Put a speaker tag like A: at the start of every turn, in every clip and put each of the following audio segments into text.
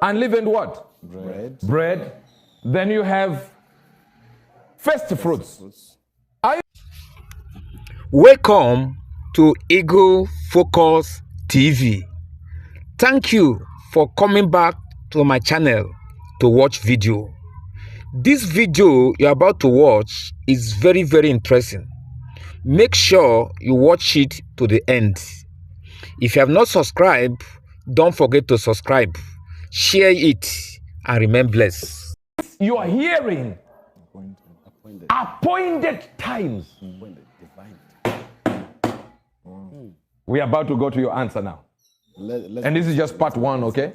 A: unleavened what?
B: Bread.
A: Then you have first fruits.
C: Welcome to Eagle Focus TV. Thank you for coming back to my channel to watch video. This video you're about to watch is very, very interesting. Make sure you watch it to the end. If you have not subscribed, don't forget to subscribe, share it, and remain blessed.
A: You are hearing appointed times. We are about to go to your answer now. And this is just part one, okay?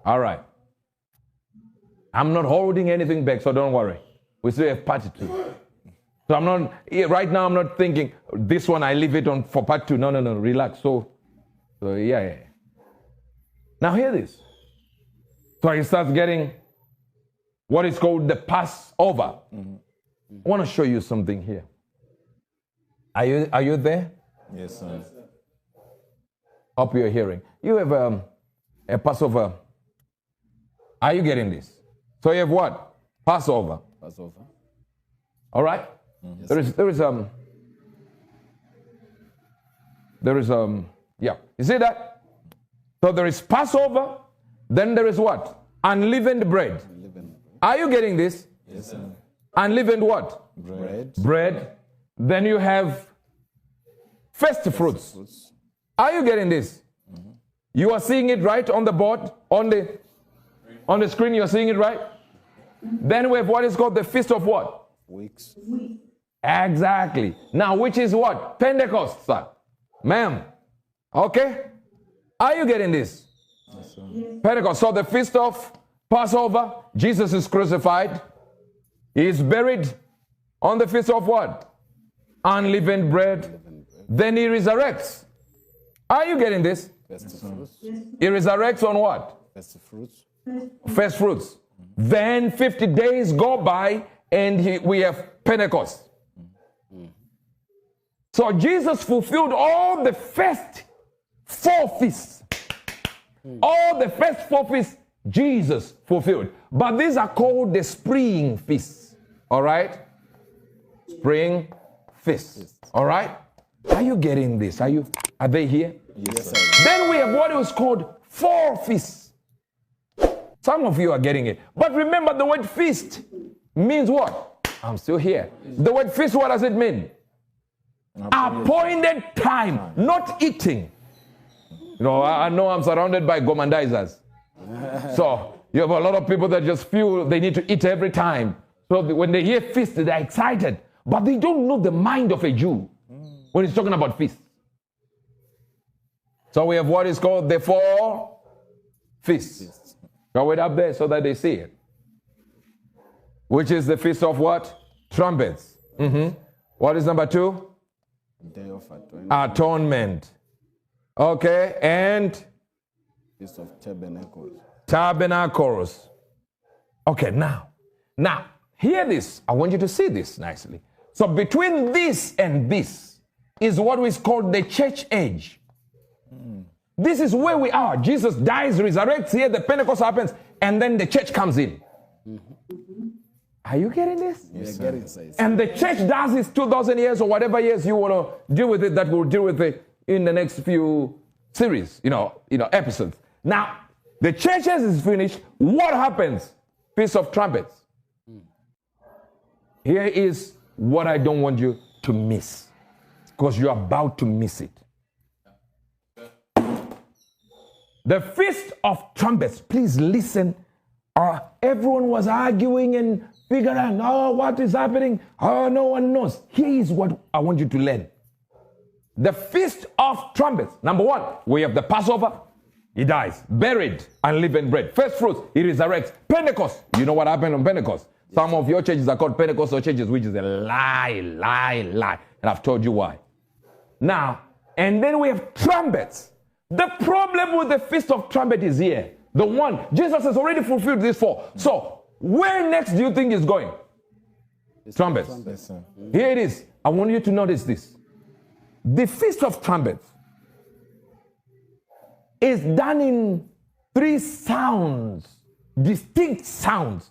A: All right. I'm not holding anything back, so don't worry. We still have part two. So right now I'm not thinking, this one I leave it on for part two. No, relax. So yeah. Now hear this. So he starts getting what is called the Passover. I want to show you something here. Are you there?
B: Yes, sir.
A: Hope you're hearing. You have a Passover. Are you getting this? So you have what? Passover. All right?
B: Yes,
A: there is yeah. You see that? So there is Passover, then there is what? Unleavened bread. Are you getting this?
B: Yes, sir.
A: Unleavened what?
B: Bread.
A: Then you have first fruits. Are you getting this? You are seeing it right on the board, on the screen. You are seeing it right. Then we have what is called the Feast of what?
B: Weeks.
A: Exactly. Now, which is what? Pentecost, sir. Ma'am. Okay? Are you getting this?
B: Yes, sir.
A: Pentecost. So the Feast of Passover, Jesus is crucified. He is buried on the Feast of what? Unleavened bread. Then he resurrects. Are you getting this? He resurrects on what? First fruits. Then 50 days go by and we have Pentecost. So Jesus fulfilled all the first four feasts. All the first four feasts Jesus fulfilled. But these are called the spring feasts. All right? Spring feasts. All right? Are you getting this? Are they here?
B: Yes, sir.
A: Then we have what is called four feasts. Some of you are getting it. But remember, the word feast means what? I'm still here. The word feast, what does it mean? Appointed time, not eating. You know, I know I'm surrounded by gomandizers. So you have a lot of people that just feel they need to eat every time. So when they hear feast, they're excited. But they don't know the mind of a Jew when he's talking about feast. So we have what is called the four feasts. Go it up there so that they see it. Which is the Feast of what? Trumpets. What is number two?
B: Day of
A: Atonement. Okay, and
B: Feast of Tabernacles.
A: Tabernacles. Okay, now, hear this. I want you to see this nicely. So between this and this is what is called the church age. This is where we are. Jesus dies, resurrects, here the Pentecost happens, and then the church comes in. Are you getting this?
B: Yes, sir.
A: And the church does this 2,000 years or whatever years you want to deal with it, that we'll deal with it in the next few series, episodes. Now, the church is finished. What happens? Feast of Trumpets. Here is what I don't want you to miss, because you're about to miss it. The Feast of Trumpets, please listen. Everyone was arguing and figuring out, what is happening? No one knows. Here is what I want you to learn. The Feast of Trumpets. Number one, we have the Passover. He dies, buried, unleavened bread. First fruits, he resurrects. Pentecost. You know what happened on Pentecost? Some of your churches are called Pentecostal churches, which is a lie. And I've told you why. Now, and then we have trumpets. The problem with the Feast of Trumpet is here. The one, Jesus has already fulfilled these four. So, where next do you think is going? Trumpets. Here it is. I want you to notice this. The Feast of Trumpets is done in 3 sounds, distinct sounds.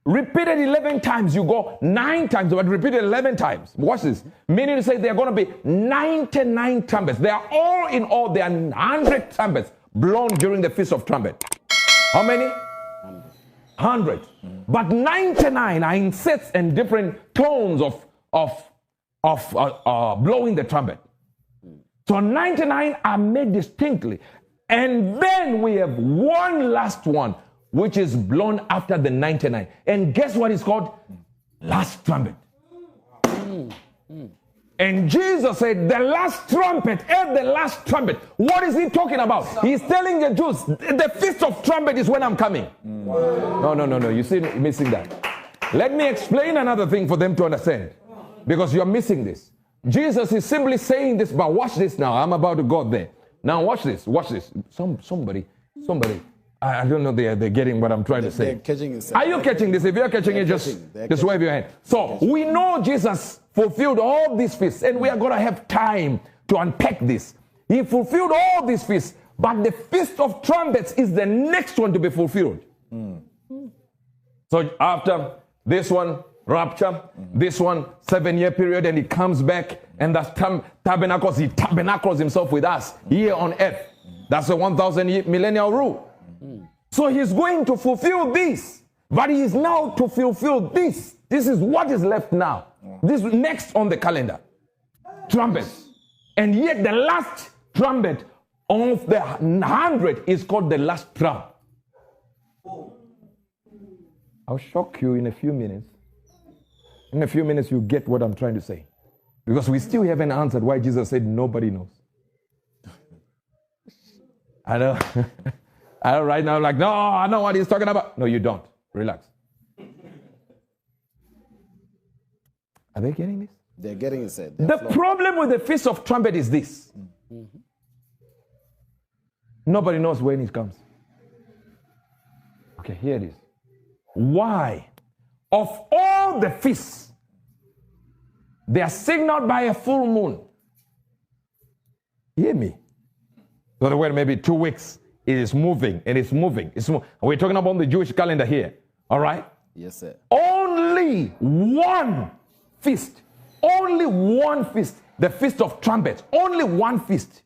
A: Repeated 11 times, you go 9 times, but repeated 11 times. Watch this. Meaning to say there are going to be 99 trumpets. They are all in all, there are 100 trumpets blown during the Feast of Trumpet. How many? 100. But 99 are in sets and different tones of blowing the trumpet. So 99 are made distinctly. And then we have one last one, which is blown after the 99. And guess what it's called? Last trumpet. And Jesus said, the last trumpet, at the last trumpet. What is he talking about? He's telling the Jews, the Feast of Trumpet is when I'm coming. No. You see, missing that. Let me explain another thing for them to understand. Because you're missing this. Jesus is simply saying this, but watch this now. I'm about to go there. Now watch this. Somebody. I don't know they're getting what I'm trying to say.
B: Catching it.
A: Are you catching this? If you're catching it, just wave your hand. So we know Jesus fulfilled all these feasts, and we are going to have time to unpack this. He fulfilled all these feasts, but the Feast of Trumpets is the next one to be fulfilled. So after this one, Rapture, this one, 7-year period, and he comes back, and that's tabernacles. He tabernacles himself with us here on earth. That's the 1,000 millennial rule. So he's going to fulfill this, but he is now to fulfill this. This is what is left now. This is next on the calendar. Trumpets. And yet the last trumpet of the 100 is called the last trump. I'll shock you in a few minutes. In a few minutes, you get what I'm trying to say. Because we still haven't answered why Jesus said nobody knows. I know. I know right now, like, no, I know what he's talking about. No, you don't. Relax. Are they getting this?
B: They're getting it said.
A: The problem with the Feast of Trumpet is this. Nobody knows when it comes. Okay, here it is. Why? Of all the feasts, they are signaled by a full moon. Hear me. So the word maybe 2 weeks. It is moving, and it's moving. We're talking about the Jewish calendar here. All right?
B: Yes, sir.
A: Only one feast. Only one feast. The Feast of Trumpets. Only one feast.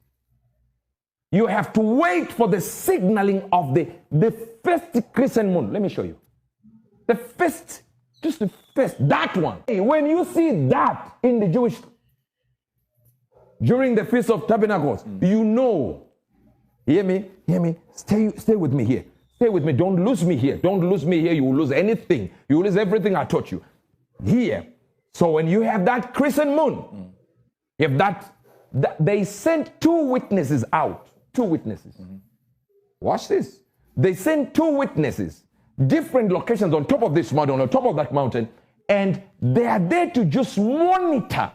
A: You have to wait for the signaling of the first crescent moon. Let me show you. The first, just the first, that one. When you see that in the Jewish, during the Feast of Tabernacles, you know. Hear me? Hear me? Stay with me here. Stay with me. Don't lose me here. Don't lose me here. You will lose anything. You will lose everything I taught you. Here. So when you have that crescent moon, you have that they sent 2 witnesses out. 2 witnesses. Watch this. They sent 2 witnesses. Different locations on top of this mountain, on top of that mountain. And they are there to just monitor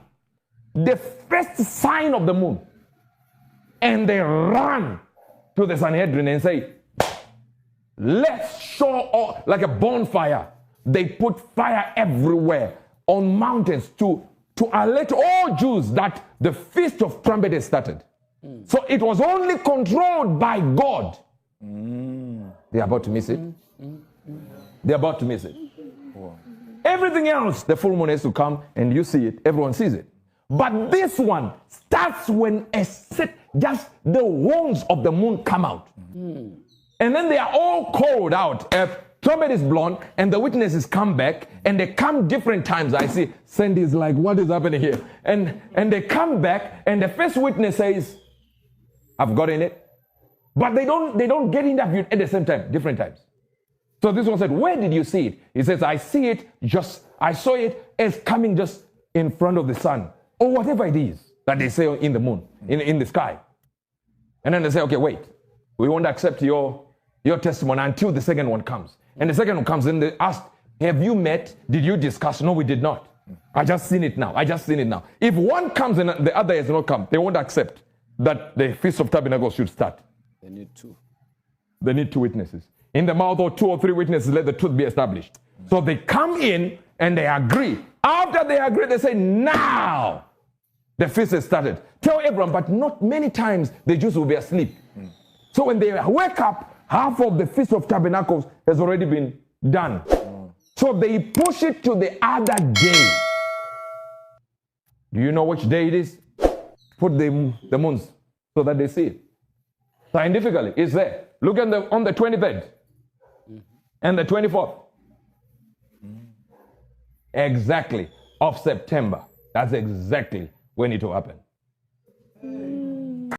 A: the first sign of the moon. And they run to the Sanhedrin and say, let's show like a bonfire. They put fire everywhere on mountains to alert all Jews that the Feast of Trumpet has started. So it was only controlled by God. They're about to miss it. They're about to miss it. Everything else, the full moon has to come and you see it. Everyone sees it. But this one starts when just the horns of the moon come out. And then they are all called out. A trumpet is blown and the witnesses come back and they come different times. I see Sandy's like, what is happening here? And they come back and the first witness says, I've gotten it. But they don't get interviewed at the same time, different times. So this one said, where did you see it? He says, I saw it as coming just in front of the sun. Or whatever it is that they say in the moon, in the sky. And then they say, okay, wait. We won't accept your testimony until the second one comes. And the second one comes and they ask, have you met? Did you discuss? No, we did not. I just seen it now. If one comes and the other has not come, they won't accept that the Feast of Tabernacles should start.
B: They need 2.
A: They need 2 witnesses. In the mouth of 2 or 3 witnesses, let the truth be established. So they come in and they agree. After they agree, they say, now the feast has started. Tell everyone, but not many times the Jews will be asleep. So when they wake up, half of the Feast of Tabernacles has already been done. So they push it to the other day. Do you know which day it is? Put the moons so that they see it. Scientifically, it's there. Look on the 23rd and the 24th. Exactly, of September. That's exactly when it will happen.